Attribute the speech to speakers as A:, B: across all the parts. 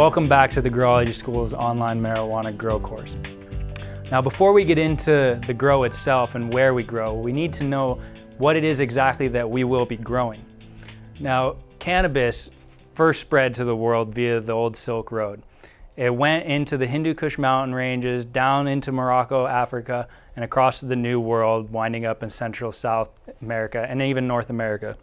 A: Welcome back to the Growology School's online marijuana grow course. Now, before we get into the grow itself and where we grow, we need to know what it is exactly that we will be growing. Now, cannabis first spread to the world via the old Silk Road. It went into the Hindu Kush mountain ranges, down into Morocco, Africa, and across the New World, winding up in Central, South America, and even North America.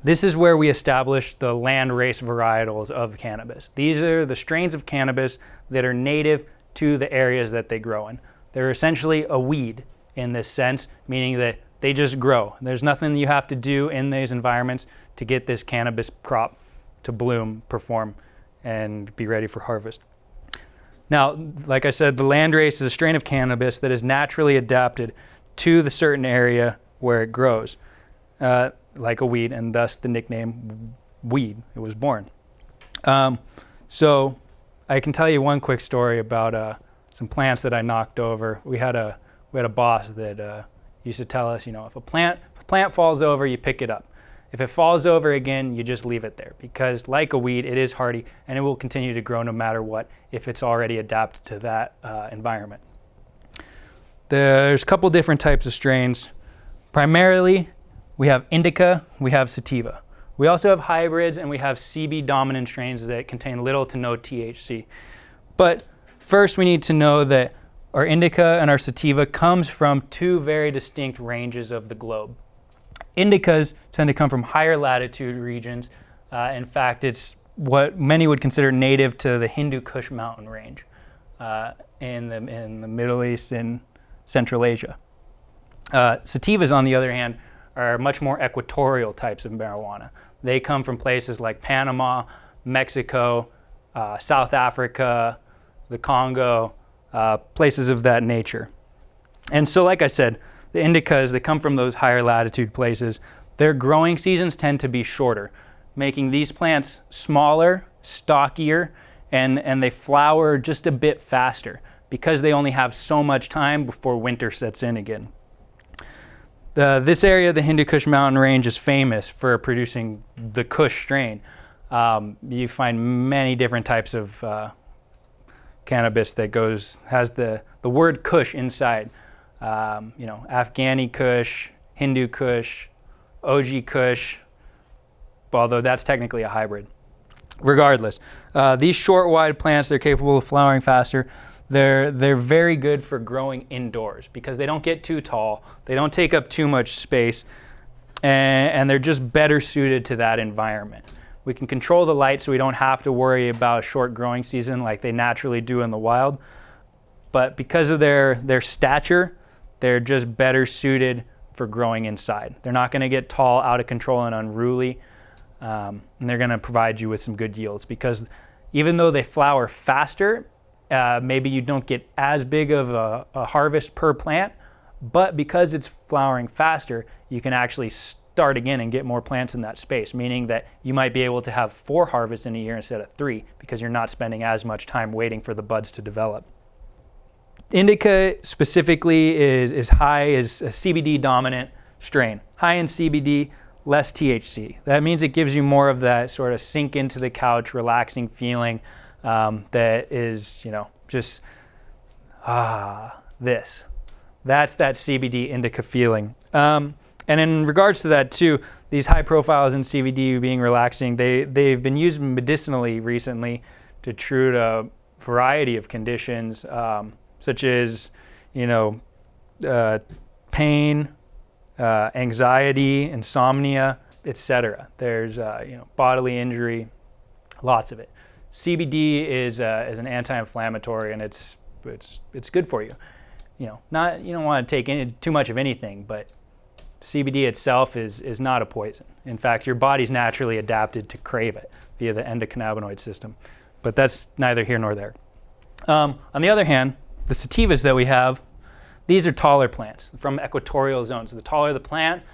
A: This is where we established the land race varietals of cannabis. These are the strains of cannabis that are native to the areas that they grow in. They're essentially a weed in this sense, meaning that they just grow. There's nothing you have to do in these environments to get this cannabis crop to bloom, perform, and be ready for harvest. Now, like I said, the landrace is a strain of cannabis that is naturally adapted to the certain area where it grows, like a weed, and thus the nickname weed. It was born. So I can tell you one quick story about some plants that I knocked over. We had a boss that used to tell us, if a plant falls over, you pick it up. If it falls over again, you just leave it there, because like a weed, it is hardy and it will continue to grow no matter what if it's already adapted to that environment. There's a couple different types of strains. Primarily, we have indica, we have sativa. We also have hybrids, and we have CB dominant strains that contain little to no THC. But first we need to know that our indica and our sativa comes from two very distinct ranges of the globe. Indicas tend to come from higher latitude regions. In fact, it's what many would consider native to the Hindu Kush mountain range in the Middle East and Central Asia. Sativas, on the other hand, are much more equatorial types of marijuana. They come from places like Panama, Mexico, South Africa, the Congo, places of that nature. And so, like I said, the indicas, they come from those higher latitude places. Their growing seasons tend to be shorter, making these plants smaller, stockier, and they flower just a bit faster because they only have so much time before winter sets in again. This area of the Hindu Kush mountain range is famous for producing the Kush strain. You find many different types of cannabis that has the word Kush inside. Afghani Kush, Hindu Kush, OG Kush, although that's technically a hybrid. Regardless, these short, wide plants, they're capable of flowering faster. They're very good for growing indoors because they don't get too tall, they don't take up too much space, and they're just better suited to that environment. We can control the light so we don't have to worry about a short growing season like they naturally do in the wild. But because of their stature, they're just better suited for growing inside. They're not going to get tall, out of control, and unruly, and they're going to provide you with some good yields because even though they flower faster, maybe you don't get as big of a harvest per plant, but because it's flowering faster, you can actually start again and get more plants in that space, meaning that you might be able to have 4 harvests in a year instead of 3 because you're not spending as much time waiting for the buds to develop. Indica specifically is a CBD dominant strain. High in CBD, less THC. That means it gives you more of that sort of sink into the couch, relaxing feeling that is, just, this. That's that CBD indica feeling. And in regards to that too, these high profiles in CBD being relaxing, they've been used medicinally recently to treat a variety of conditions, such as, pain, anxiety, insomnia, etc. There's, bodily injury, lots of it. CBD is an anti-inflammatory, and it's good for you. You don't want to take too much of anything, but CBD itself is not a poison. In fact, your body's naturally adapted to crave it via the endocannabinoid system. But that's neither here nor there. On the other hand, the sativas that we have, these are taller plants from equatorial zones. The taller the plant,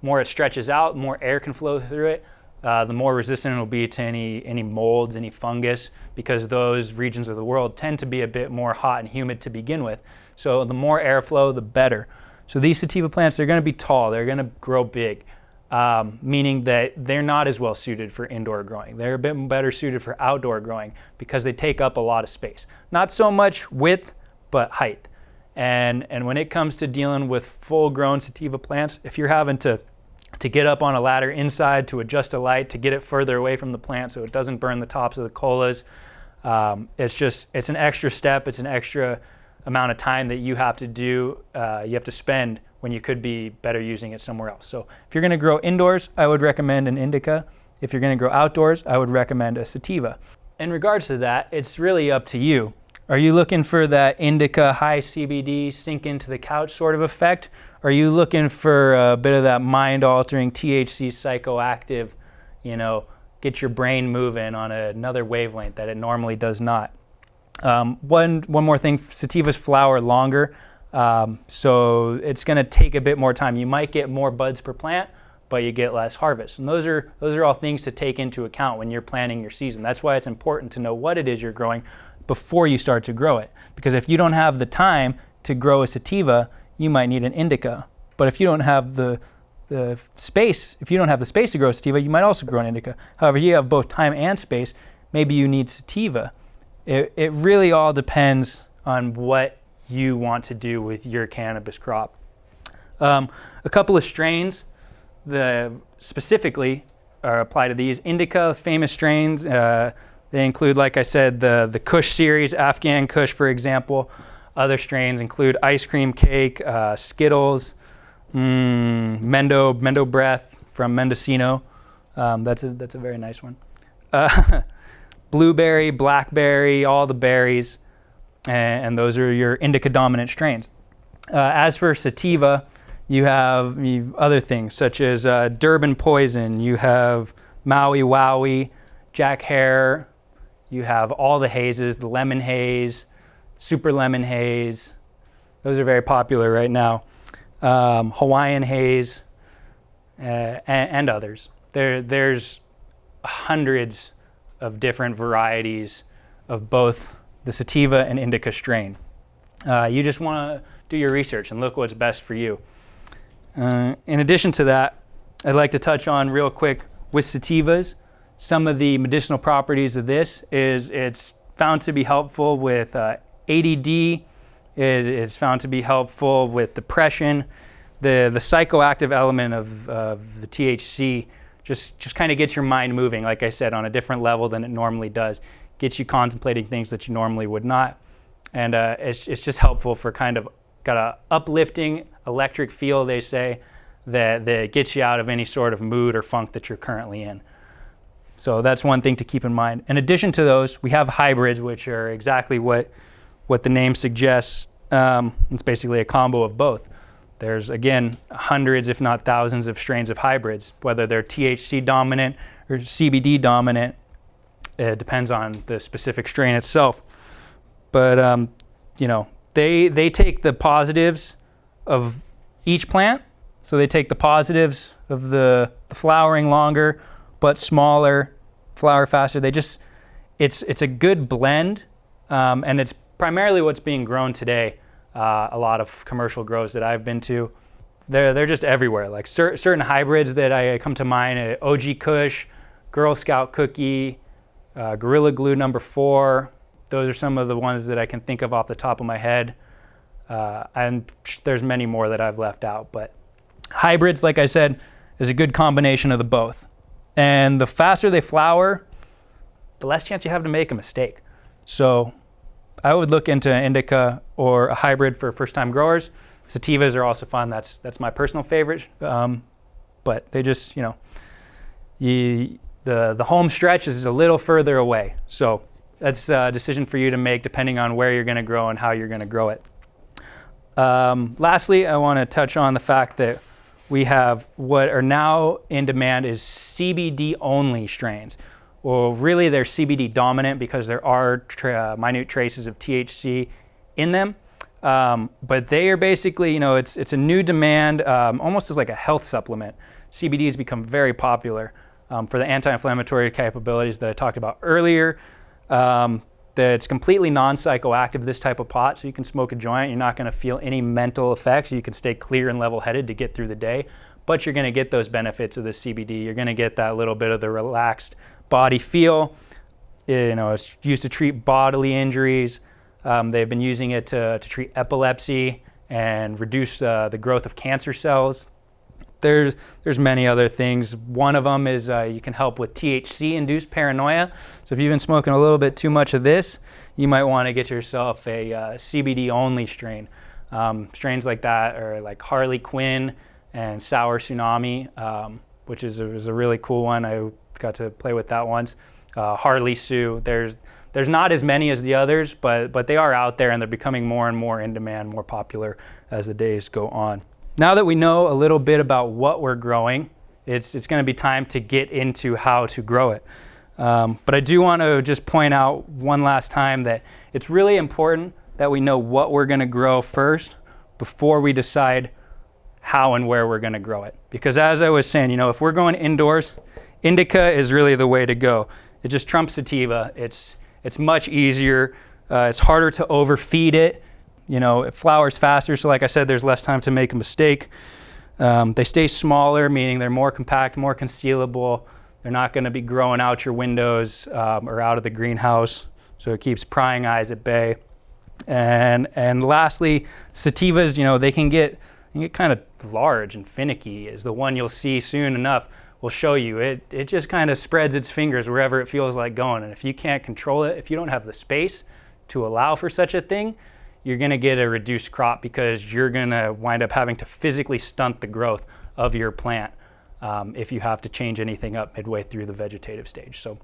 A: more it stretches out, more air can flow through it. The more resistant it will be to any molds, any fungus, because those regions of the world tend to be a bit more hot and humid to begin with. So the more airflow, the better. So these sativa plants, they're going to be tall, they're going to grow big. meaning that they're not as well suited for indoor growing. They're a bit better suited for outdoor growing because they take up a lot of space. Not so much width, but height. And when it comes to dealing with full-grown sativa plants, if you're having to get up on a ladder inside to adjust a light to get it further away from the plant so it doesn't burn the tops of the colas, it's an extra step, it's an extra amount of time that you have to do, you have to spend when you could be better using it somewhere else. So if you're gonna grow indoors, I would recommend an indica. If you're gonna grow outdoors, I would recommend a sativa. In regards to that, it's really up to you. Are you looking for that indica high CBD sink into the couch sort of effect? Are you looking for a bit of that mind-altering THC psychoactive, get your brain moving on another wavelength that it normally does not? One more thing, sativas flower longer, so it's going to take a bit more time. You might get more buds per plant, but you get less harvest. And those are all things to take into account when you're planning your season. That's why it's important to know what it is you're growing before you start to grow it. Because if you don't have the time to grow a sativa, you might need an indica. But if you don't have the space, to grow a sativa, you might also grow an indica. However, you have both time and space, maybe you need sativa. It really all depends on what you want to do with your cannabis crop. A couple of strains that specifically apply to these. Indica, famous strains, they include, like I said, the Kush series, Afghan Kush, for example. Other strains include Ice Cream Cake, Skittles, Mendo Breath from Mendocino. That's a very nice one. Blueberry, blackberry, all the berries, and those are your indica dominant strains. As for sativa, you have other things such as Durban Poison, you have Maui Wowie, Jack Hare, you have all the hazes, the lemon haze, super lemon haze. Those are very popular right now. Hawaiian haze, and others. There's hundreds of different varieties of both the sativa and indica strain. You just want to do your research and look what's best for you. In addition to that, I'd like to touch on real quick with sativas. Some of the medicinal properties of this is it's found to be helpful with ADD. It's found to be helpful with depression. The psychoactive element of the THC just kind of gets your mind moving, like I said, on a different level than it normally does. Gets you contemplating things that you normally would not. And it's just helpful for got a uplifting electric feel, they say, that gets you out of any sort of mood or funk that you're currently in. So that's one thing to keep in mind. In addition to those, we have hybrids, which are exactly what the name suggests. It's basically a combo of both. There's, again, hundreds, if not thousands, of strains of hybrids, whether they're THC dominant or CBD dominant. It depends on the specific strain itself. But, they take the positives of each plant. So they take the positives of the flowering longer, but smaller, flower faster. It's a good blend, and it's primarily what's being grown today. A lot of commercial grows that I've been to, they're just everywhere. Like certain hybrids that I come to mind, OG Kush, Girl Scout Cookie, Gorilla Glue number 4. Those are some of the ones that I can think of off the top of my head. And there's many more that I've left out. But hybrids, like I said, is a good combination of the both. And the faster they flower, the less chance you have to make a mistake. So I would look into an indica or a hybrid for first-time growers. Sativas are also fun. That's my personal favorite. But they just, the home stretch is a little further away. So that's a decision for you to make depending on where you're going to grow and how you're going to grow it. Lastly, I want to touch on the fact that we have what are now in demand is CBD only strains. Well, really they're CBD dominant because there are minute traces of THC in them. But they are basically, it's a new demand, almost as like a health supplement. CBD has become very popular for the anti-inflammatory capabilities that I talked about earlier. It's completely non-psychoactive, this type of pot, so you can smoke a joint. You're not going to feel any mental effects. You can stay clear and level-headed to get through the day. but you're going to get those benefits of the CBD. You're going to get that little bit of the relaxed body feel. It's used to treat bodily injuries. They've been using it to treat epilepsy and reduce the growth of cancer cells. There's many other things. One of them is you can help with THC-induced paranoia. So if you've been smoking a little bit too much of this, you might want to get yourself a CBD-only strain. Strains like that are like Harley Quinn and Sour Tsunami, which is a really cool one. I got to play with that once. Harley Sue. There's not as many as the others, but they are out there and they're becoming more and more in demand, more popular as the days go on. Now that we know a little bit about what we're growing, it's going to be time to get into how to grow it. But I do want to just point out one last time that it's really important that we know what we're going to grow first before we decide how and where we're going to grow it. Because as I was saying, if we're going indoors, indica is really the way to go. It just trumps sativa. It's much easier. It's harder to overfeed it. It flowers faster, so like I said, there's less time to make a mistake. They stay smaller, meaning they're more compact, more concealable. They're not going to be growing out your windows or out of the greenhouse, so it keeps prying eyes at bay. And lastly, sativas, they can get kind of large and finicky. Is the one you'll see soon enough will show you. It just kind of spreads its fingers wherever it feels like going. And if you can't control it, if you don't have the space to allow for such a thing, you're going to get a reduced crop because you're going to wind up having to physically stunt the growth of your plant if you have to change anything up midway through the vegetative stage. So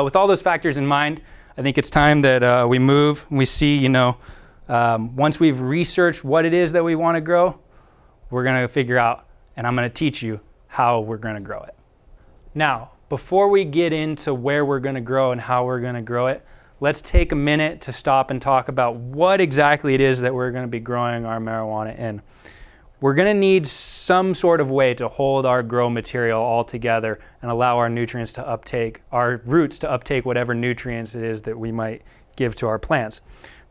A: with all those factors in mind, I think it's time that we move. We see, once we've researched what it is that we want to grow, we're going to figure out, and I'm going to teach you how we're going to grow it. Now, before we get into where we're going to grow and how we're going to grow it, let's take a minute to stop and talk about what exactly it is that we're going to be growing our marijuana in. We're going to need some sort of way to hold our grow material all together and allow our nutrients to uptake, our roots to uptake whatever nutrients it is that we might give to our plants.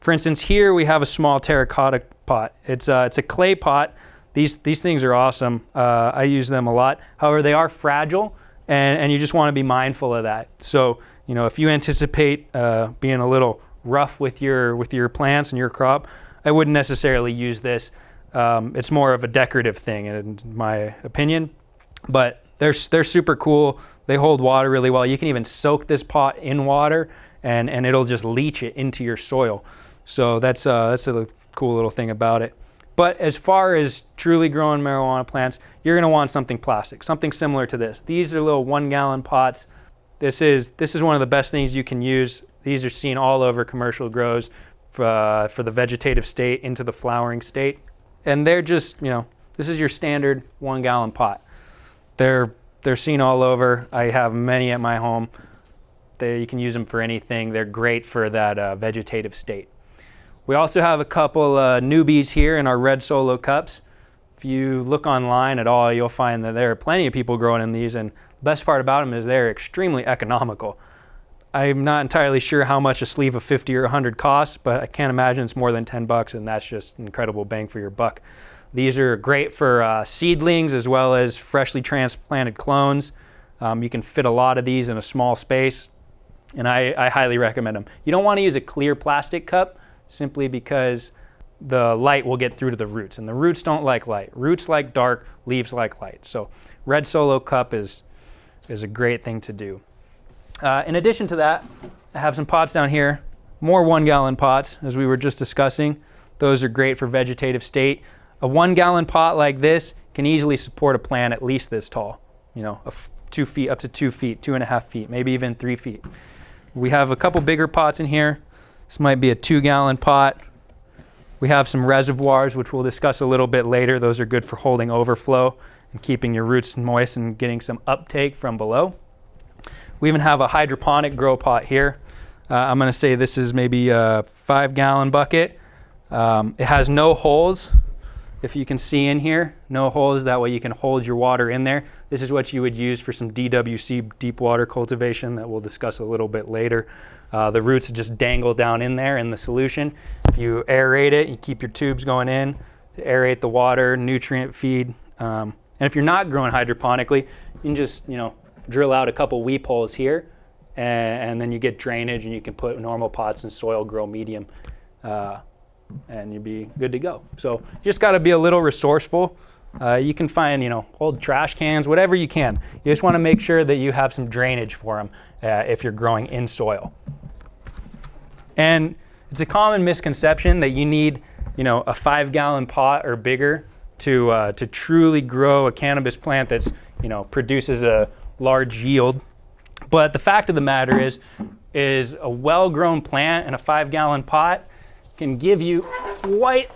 A: For instance, here we have a small terracotta pot. It's a clay pot. These things are awesome. I use them a lot. However, they are fragile, and you just want to be mindful of that. So, if you anticipate being a little rough with your plants and your crop, I wouldn't necessarily use this. It's more of a decorative thing, in my opinion. But they're super cool. They hold water really well. You can even soak this pot in water, and it'll just leach it into your soil. So that's a cool little thing about it. But as far as truly growing marijuana plants, you're going to want something plastic, something similar to this. These are little 1-gallon pots. This is one of the best things you can use. These are seen all over commercial grows for the vegetative state into the flowering state. And they're just, this is your standard 1-gallon pot. They're seen all over. I have many at my home. You can use them for anything. They're great for that vegetative state. We also have a couple newbies here in our red solo cups. If you look online at all, you'll find that there are plenty of people growing in these, and the best part about them is they're extremely economical. I'm not entirely sure how much a sleeve of 50 or 100 costs, but I can't imagine it's more than $10, and that's just incredible bang for your buck. These are great for seedlings as well as freshly transplanted clones. You can fit a lot of these in a small space, and I highly recommend them. You don't want to use a clear plastic cup simply because the light will get through to the roots, and the roots don't like light. Roots like dark, leaves like light. So red solo cup is a great thing to do. In addition to that, I have some pots down here, more 1-gallon pots, as we were just discussing. Those are great for vegetative state. A 1-gallon pot like this can easily support a plant at least this tall, 2 feet, up to 2 feet, 2.5 feet, maybe even 3 feet. We have a couple bigger pots in here. This might be a 2-gallon pot. We have some reservoirs, which we'll discuss a little bit later. Those are good for holding overflow and keeping your roots moist and getting some uptake from below. We even have a hydroponic grow pot here. I'm going to say this is maybe a 5-gallon bucket. It has no holes, if you can see in here. No holes, that way you can hold your water in there. This is what you would use for some DWC, deep water cultivation, that we'll discuss a little bit later. The roots just dangle down in there in the solution. You aerate it, you keep your tubes going in to aerate the water, nutrient feed, and And if you're not growing hydroponically, you can just, drill out a couple weep holes here, and then you get drainage, and you can put normal pots in soil, grow medium, and you'd be good to go. So you just got to be a little resourceful. You can find, old trash cans, whatever you can. You just want to make sure that you have some drainage for them if you're growing in soil. And it's a common misconception that you need, a 5-gallon pot or bigger to truly grow a cannabis plant that's, produces a large yield. But the fact of the matter is a well-grown plant in a 5-gallon pot can give you quite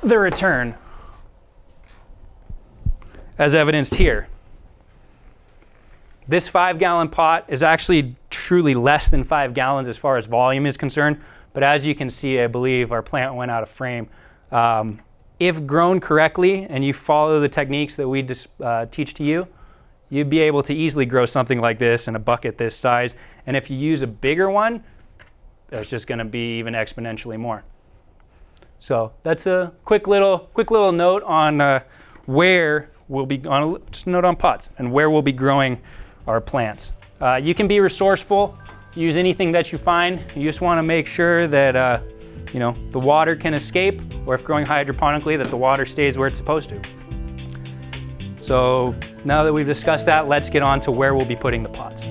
A: the return, as evidenced here. This 5-gallon pot is actually truly less than 5 gallons as far as volume is concerned, but as you can see, I believe our plant went out of frame. If grown correctly and you follow the techniques that we teach to you, you'd be able to easily grow something like this in a bucket this size. And if you use a bigger one, there's just going to be even exponentially more. So that's a quick little note on where we'll be just a note on pots and where we'll be growing our plants. You can be resourceful, use anything that you find. You just want to make sure that the water can escape, or if growing hydroponically, that the water stays where it's supposed to. So now that we've discussed that, let's get on to where we'll be putting the pots.